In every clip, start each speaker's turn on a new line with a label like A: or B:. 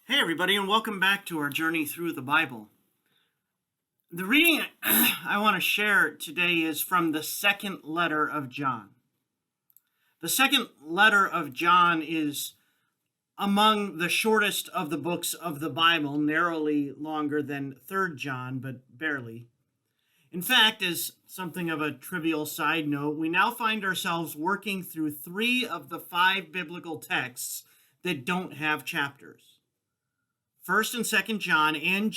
A: Hey, everybody, and welcome back to our journey through the Bible. The reading I want to share today is from the second letter of John. The second letter of John is among the shortest of the books of the Bible, narrowly longer than 3rd John, but barely. In fact, as something of a trivial side note, we now find ourselves working through 3 of the 5 biblical texts that don't have chapters. 1st and 2nd John and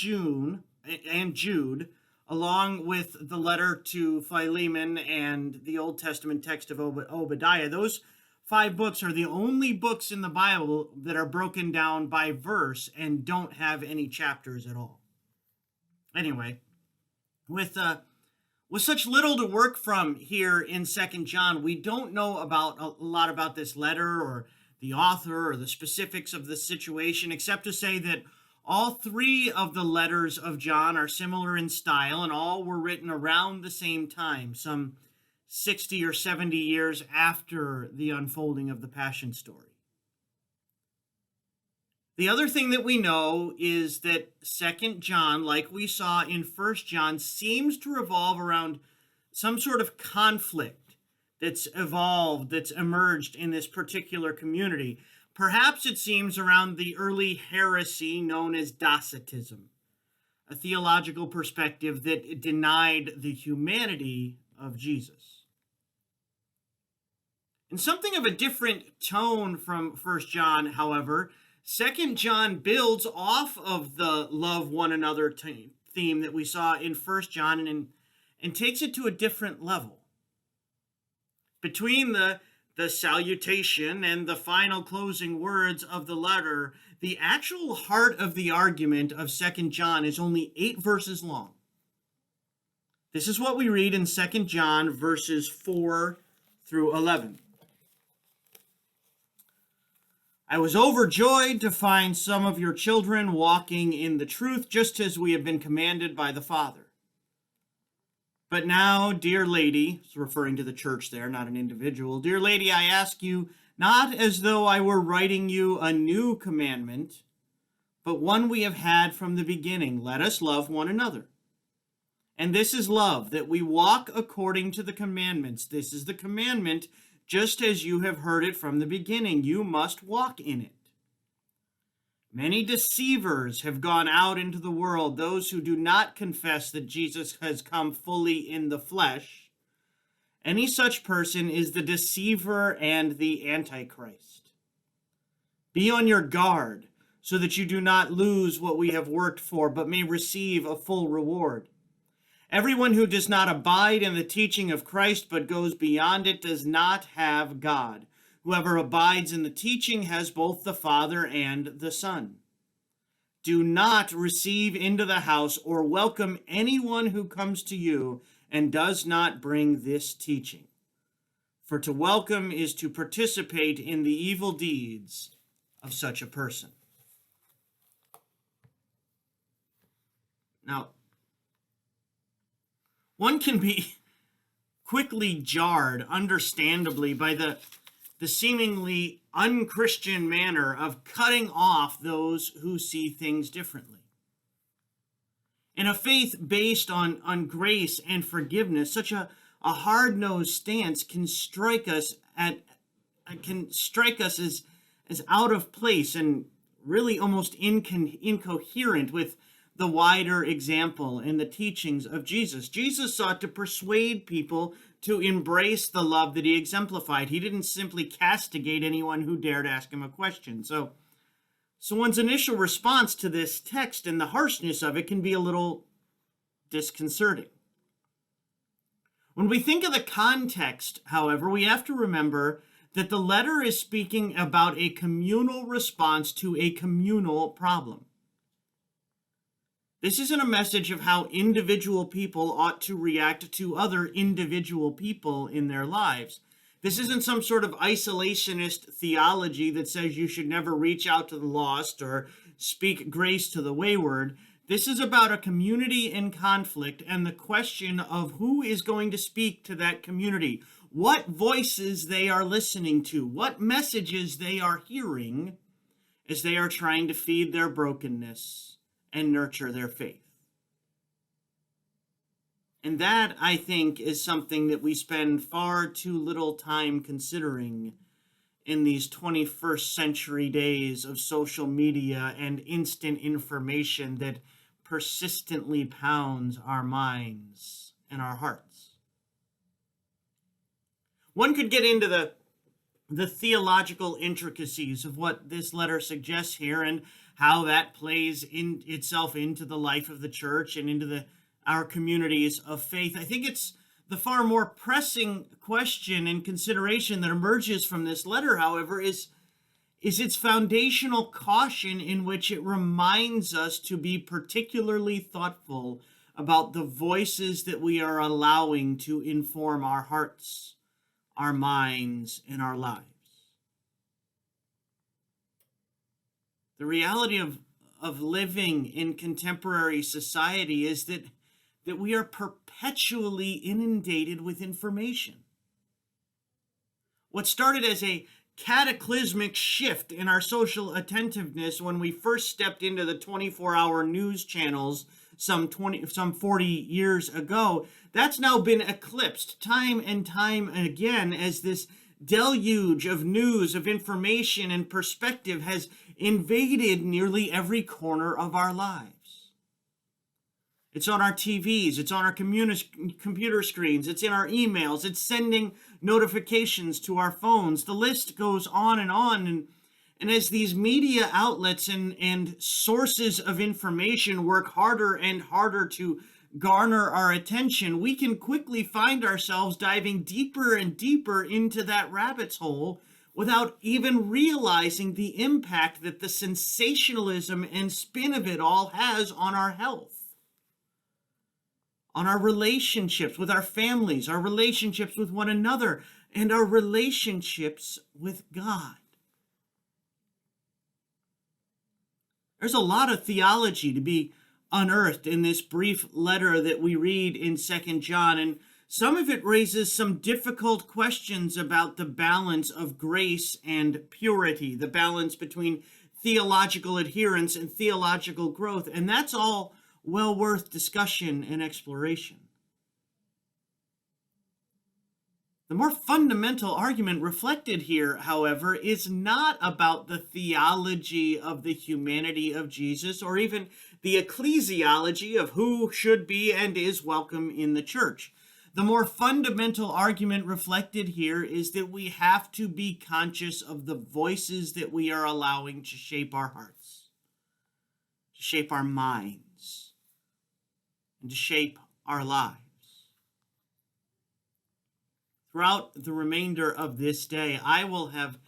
A: Jude, along with the letter to Philemon and the Old Testament text of Obadiah, those 5 books are the only books in the Bible that are broken down by verse and don't have any chapters at all. Anyway, with such little to work from here in 2nd John, we don't know about a lot about this letter or the author or the specifics of the situation, except to say that all 3 of the letters of John are similar in style, and all were written around the same time, some 60 or 70 years after the unfolding of the Passion story. The other thing that we know is that 2nd John, like we saw in 1st John, seems to revolve around some sort of conflict that's evolved, that's emerged in this particular community. Perhaps it seems around the early heresy known as Docetism, a theological perspective that denied the humanity of Jesus. In something of a different tone from 1st John, however, 2nd John builds off of the love one another theme that we saw in 1st John and takes it to a different level. Between the salutation and the final closing words of the letter, the actual heart of the argument of 2nd John is only 8 verses long. This is what we read in 2nd John verses 4 through 11. I was overjoyed to find some of your children walking in the truth, just as we have been commanded by the Father. But now, dear lady, referring to the church there, not an individual, dear lady, I ask you, not as though I were writing you a new commandment, but one we have had from the beginning. Let us love one another. And this is love, that we walk according to the commandments. This is the commandment, just as you have heard it from the beginning. You must walk in it. Many deceivers have gone out into the world, those who do not confess that Jesus has come fully in the flesh. Any such person is the deceiver and the Antichrist. Be on your guard, so that you do not lose what we have worked for, but may receive a full reward. Everyone who does not abide in the teaching of Christ, but goes beyond it, does not have God. Whoever abides in the teaching has both the Father and the Son. Do not receive into the house or welcome anyone who comes to you and does not bring this teaching. For to welcome is to participate in the evil deeds of such a person. Now, one can be quickly jarred, understandably, by the seemingly unchristian manner of cutting off those who see things differently. In a faith based on grace and forgiveness, such a hard-nosed stance can strike us as out of place and really almost incoherent with the wider example and the teachings of Jesus. Jesus sought to persuade people to embrace the love that he exemplified. He didn't simply castigate anyone who dared ask him a question. So one's initial response to this text and the harshness of it can be a little disconcerting. When we think of the context, however, we have to remember that the letter is speaking about a communal response to a communal problem. This isn't a message of how individual people ought to react to other individual people in their lives. This isn't some sort of isolationist theology that says you should never reach out to the lost or speak grace to the wayward. This is about a community in conflict and the question of who is going to speak to that community, what voices they are listening to, what messages they are hearing, as they are trying to feed their brokenness and nurture their faith. And that, I think, is something that we spend far too little time considering in these 21st century days of social media and instant information that persistently pounds our minds and our hearts. One could get into the theological intricacies of what this letter suggests here and how that plays in itself into the life of the church and into our communities of faith. I think it's the far more pressing question and consideration that emerges from this letter, however, is its foundational caution in which it reminds us to be particularly thoughtful about the voices that we are allowing to inform our hearts, our minds, and our lives. The reality of living in contemporary society is that we are perpetually inundated with information. What started as a cataclysmic shift in our social attentiveness when we first stepped into the 24-hour news channels some 40 years ago, that's now been eclipsed time and time again as this deluge of news, of information and perspective has invaded nearly every corner of our lives. It's on our TVs, it's on our computer screens, it's in our emails, it's sending notifications to our phones. The list goes on. And as these media outlets and sources of information work harder and harder to garner our attention, we can quickly find ourselves diving deeper and deeper into that rabbit's hole without even realizing the impact that the sensationalism and spin of it all has on our health, on our relationships with our families, our relationships with one another, and our relationships with God. There's a lot of theology to be unearthed in this brief letter that we read in 2 John, and some of it raises some difficult questions about the balance of grace and purity, the balance between theological adherence and theological growth, and that's all well worth discussion and exploration. The more fundamental argument reflected here, however, is not about the theology of the humanity of Jesus or even the ecclesiology of who should be and is welcome in the church. The more fundamental argument reflected here is that we have to be conscious of the voices that we are allowing to shape our hearts, to shape our minds, and to shape our lives. Throughout the remainder of this day, I will have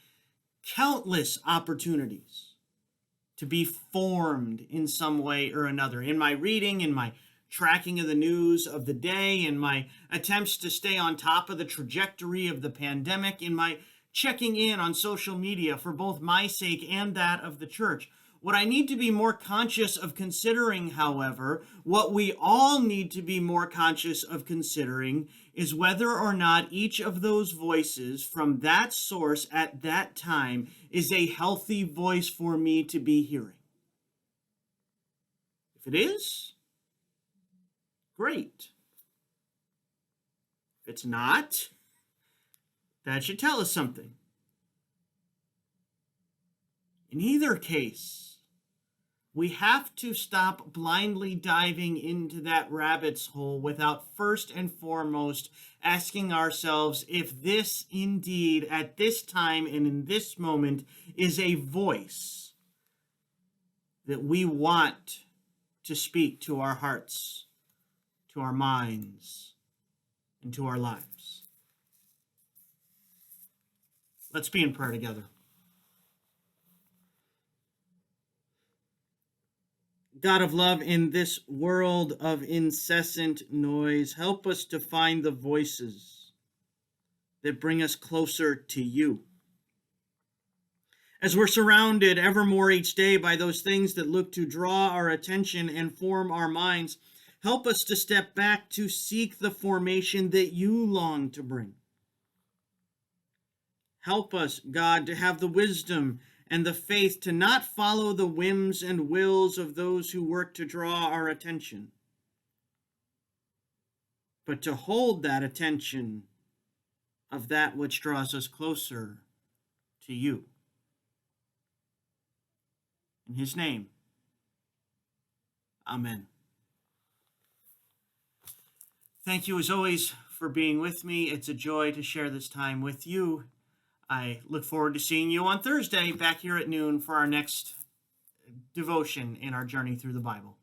A: countless opportunities to be formed in some way or another. In my reading, in my tracking of the news of the day, in my attempts to stay on top of the trajectory of the pandemic, in my checking in on social media for both my sake and that of the church. What I need to be more conscious of considering, however, what we all need to be more conscious of considering is whether or not each of those voices from that source at that time is a healthy voice for me to be hearing. If it is, great. If it's not, that should tell us something. In either case, we have to stop blindly diving into that rabbit's hole without first and foremost asking ourselves if this indeed, at this time and in this moment, is a voice that we want to speak to our hearts, to our minds, and to our lives. Let's be in prayer together. God of love, in this world of incessant noise, help us to find the voices that bring us closer to you. As we're surrounded ever more each day by those things that look to draw our attention and form our minds, help us to step back to seek the formation that you long to bring. Help us, God, to have the wisdom and the faith to not follow the whims and wills of those who work to draw our attention, but to hold that attention of that which draws us closer to you. In his name, amen. Thank you as always for being with me. It's a joy to share this time with you. I look forward to seeing you on Thursday back here at noon for our next devotion in our journey through the Bible.